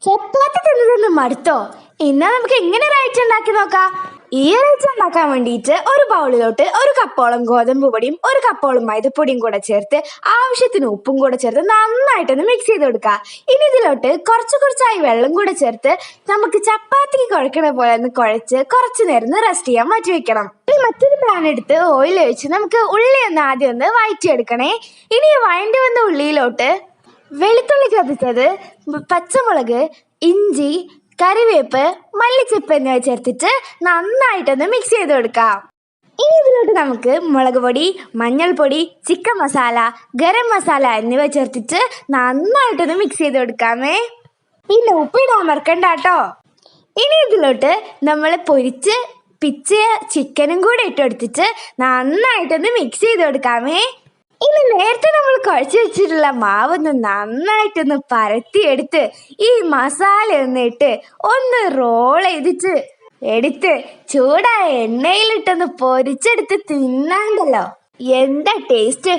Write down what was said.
ചപ്പാത്തി തിന്ന് മടുത്തോ? എന്നാ നമുക്ക് എങ്ങനെ റൈറ്റ് ഉണ്ടാക്കി നോക്കാം. ഈ റൈറ്റ് ഉണ്ടാക്കാൻ വേണ്ടിയിട്ട് ഒരു ബൗളിലോട്ട് ഒരു കപ്പോളം ഗോതമ്പ് പൊടിയും ഒരു കപ്പോളം മൈദപ്പൊടിയും കൂടെ ചേർത്ത് ആവശ്യത്തിന് ഉപ്പും കൂടെ ചേർത്ത് നന്നായിട്ടൊന്ന് മിക്സ് ചെയ്ത് കൊടുക്കുക. ഇനി ഇതിലോട്ട് കുറച്ചായി വെള്ളം കൂടെ ചേർത്ത് നമുക്ക് ചപ്പാത്തിക്ക് കുഴക്കണ പോലെ ഒന്ന് കുഴച്ച് കുറച്ചു നേരം റെസ്റ്റ് ചെയ്യാൻ മാറ്റി വെക്കണം. ഇനി മറ്റൊരു പാൻ എടുത്ത് ഓയിൽ ഒഴിച്ച് നമുക്ക് ഉള്ളി ഒന്ന് ആദ്യം ഒന്ന് വഴറ്റിയെടുക്കണേ. ഇനി വഴണ്ടി വന്ന ഉള്ളിയിലോട്ട് വെളുത്തുള്ളി ചതച്ചത്, പച്ചമുളക്, ഇഞ്ചി, കറിവേപ്പ്, മല്ലിച്ചപ്പ് എന്നിവ ചേർത്തിട്ട് നന്നായിട്ടൊന്ന് മിക്സ് ചെയ്ത് കൊടുക്കാം. ഇനി ഇതിലോട്ട് നമുക്ക് മുളക് പൊടി, മഞ്ഞൾപ്പൊടി, ചിക്കൻ മസാല, ഗരം മസാല എന്നിവ ചേർത്തിട്ട് നന്നായിട്ടൊന്ന് മിക്സ് ചെയ്ത് കൊടുക്കാമേ. പിന്നെ ഉപ്പിടാൻ മറക്കണ്ട കേട്ടോ. ഇനി ഇതിലോട്ട് നമ്മൾ പൊരിച്ച് പിച്ചിയ ചിക്കനും കൂടെ ഇട്ടെടുത്തിട്ട് നന്നായിട്ടൊന്ന് മിക്സ് ചെയ്ത് കൊടുക്കാമേ. ഇനി നേരത്തെ നമ്മൾ കുഴച്ച് വെച്ചിട്ടുള്ള മാവൊന്ന് നന്നായിട്ടൊന്ന് പരത്തിയെടുത്ത് ഈ മസാല ഒന്ന് റോൾ ചെയ്തിട്ട് എടുത്ത് ചൂടായ എണ്ണയിലിട്ടൊന്ന് പൊരിച്ചെടുത്ത് തിന്നാണ്ടല്ലോ, എന്താ ടേസ്റ്റ്!